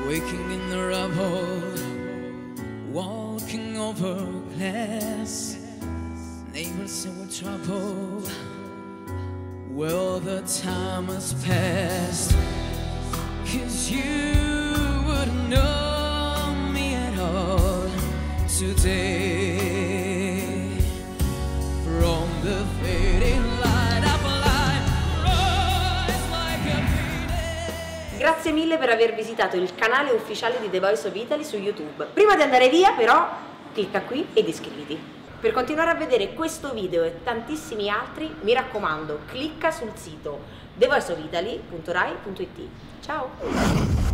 waking in the rubble, walking over glass. Neighbors say we're trouble. Well, the time has passed, 'cause you wouldn't know me at all today. From the fading light of light, rise like a phoenix. Grazie mille per aver visitato il canale ufficiale di The Voice of Italy su YouTube. Prima di andare via però, clicca qui ed iscriviti. Per continuare a vedere questo video e tantissimi altri, mi raccomando, clicca sul sito thevoiceofitaly.rai.it. Ciao!